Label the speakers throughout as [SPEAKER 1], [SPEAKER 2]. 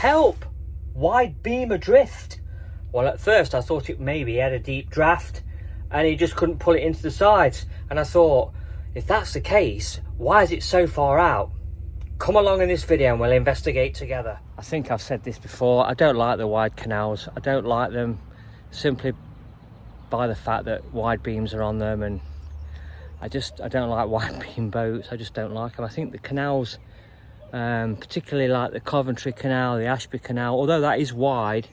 [SPEAKER 1] Help! Wide beam adrift. Well, at first I thought it maybe had a deep draft and he just couldn't pull it into the sides. And I thought, if that's the case, why is it so far out? Come along in this video and we'll investigate together. I think I've said this before, I don't like the wide canals. I don't like them simply by the fact that wide beams are on them, and I don't like wide beam boats. I just don't like them. I think the canals, particularly like the Coventry Canal, the Ashby Canal, although that is wide,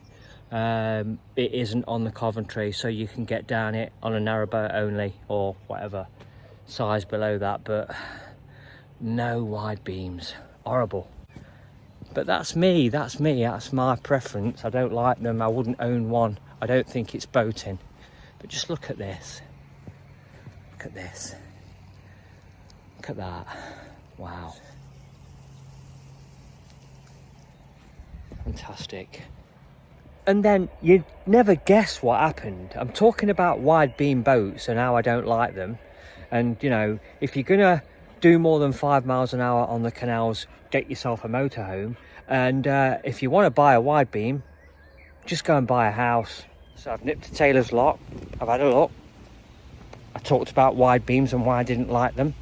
[SPEAKER 1] it isn't on the Coventry, so you can get down it on a narrowboat only, or whatever size below that, but no wide beams. Horrible. But that's me, that's my preference. I don't like them. I wouldn't own one. I don't think it's boating. But just look at this. Look at this. Look at that. Wow. Fantastic. And then you'd never guess what happened. I'm talking about wide beam boats and how I don't like them. And you know, if you're gonna do more than 5 miles an hour on the canals, get yourself a motorhome. And if you want to buy a wide beam, just go and buy a house. So I've nipped to Taylor's Lock. I've had a look. I talked about wide beams and why I didn't like them.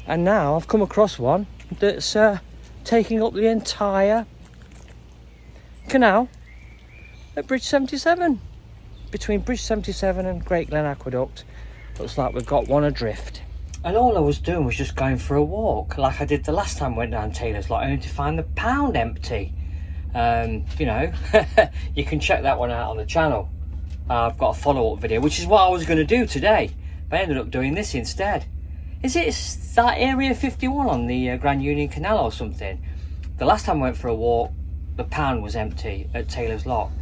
[SPEAKER 1] And now I've come across one that's taking up the entire canal at Bridge 77. Between Bridge 77 and Great Glen Aqueduct. Looks like we've got one adrift. And all I was doing was just going for a walk, like I did the last time I went down Taylor's Lock, only to find the pound empty. You know, you can check that one out on the channel. I've got a follow-up video, which is what I was going to do today, but I ended up doing this instead. Is it that Area 51 on the Grand Union Canal or something? The last time I went for a walk, the pound was empty at Taylor's Lock.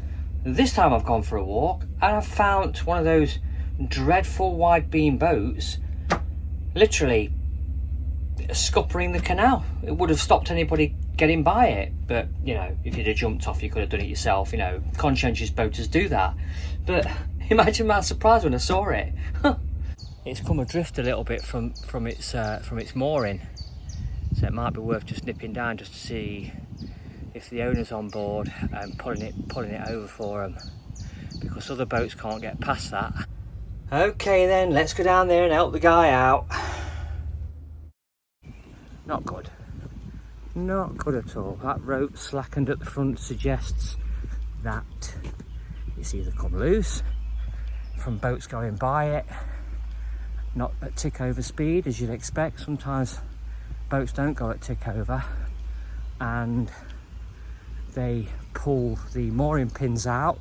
[SPEAKER 1] This time I've gone for a walk and I've found one of those dreadful wide beam boats literally scuppering the canal. It would have stopped anybody getting by it, but you know, if you'd have jumped off, you could have done it yourself. You know, conscientious boaters do that. But imagine my surprise when I saw it. It's come adrift a little bit from its mooring, so it might be worth just nipping down just to see if the owner's on board and pulling it over for them, because other boats can't get past that. Okay then, let's go down there and help the guy out. Not good. Not good at all. That rope slackened at the front suggests that it's either come loose from boats going by it, not at tick over speed as you'd expect. Sometimes boats don't go at tick over and they pull the mooring pins out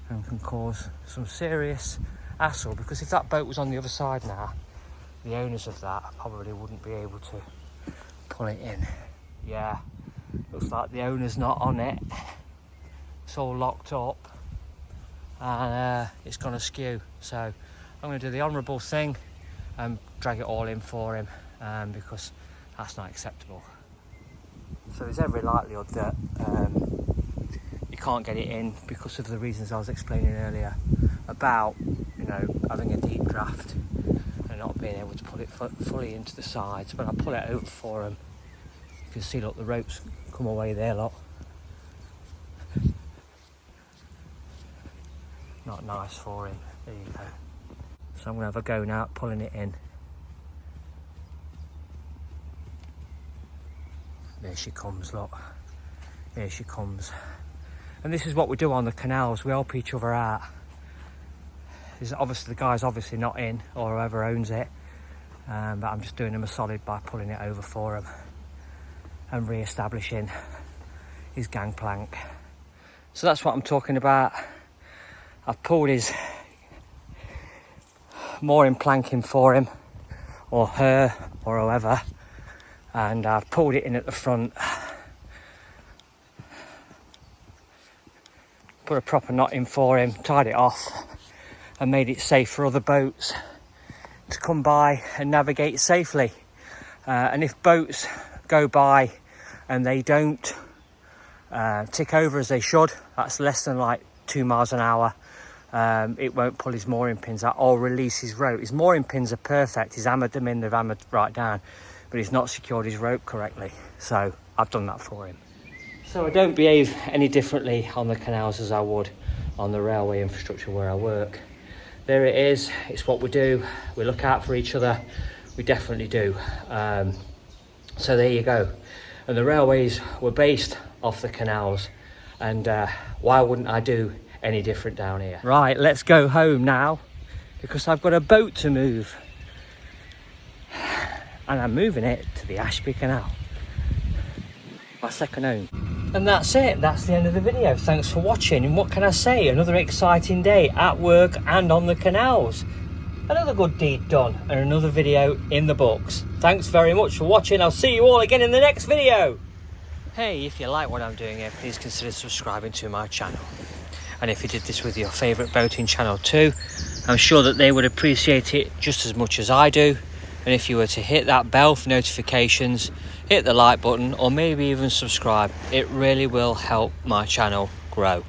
[SPEAKER 1] and can cause some serious hassle, because if that boat was on the other side now, the owners of that probably wouldn't be able to pull it in. Yeah, looks like the owner's not on it. It's all locked up and it's gonna skew. So I'm gonna do the honourable thing and drag it all in for him, because that's not acceptable. So there's every likelihood that you can't get it in because of the reasons I was explaining earlier about, you know, having a deep draft and not being able to pull it fully into the sides. But I pull it over for him. You can see, look, the ropes come away there, look. Not nice for him. There you go. So I'm gonna have a go now at pulling it in. There she comes, look. There she comes. And this is what we do on the canals. We help each other out. Obviously, the guy's obviously not in, or whoever owns it. But I'm just doing him a solid by pulling it over for him and re-establishing his gangplank. So that's what I'm talking about. I've pulled his mooring planking for him, or her, or whoever. And I've pulled it in at the front, put a proper knot in for him, tied it off and made it safe for other boats to come by and navigate safely. And if boats go by and they don't tick over as they should, that's less than like 2 miles an hour, it won't pull his mooring pins out or release his rope. His mooring pins are perfect, he's hammered them in, they've hammered right down. but he's not secured his rope correctly, so I've done that for him. So I don't behave any differently on the canals as I would on the railway infrastructure where I work. There it is, it's what we do. We look out for each other, we definitely do. So there you go. And the railways were based off the canals, and why wouldn't I do any different down here? Right, let's go home now, because I've got a boat to move. And I'm moving it to the Ashby Canal, my second home. And that's it, that's the end of the video. Thanks for watching, and what can I say, another exciting day at work and on the canals. Another good deed done, and another video in the books. Thanks very much for watching. I'll see you all again in the next video. Hey, if you like what I'm doing here, please consider subscribing to my channel. And if you did this with your favourite boating channel too, I'm sure that they would appreciate it just as much as I do. And if you were to hit that bell for notifications, hit the like button, or maybe even subscribe, it really will help my channel grow.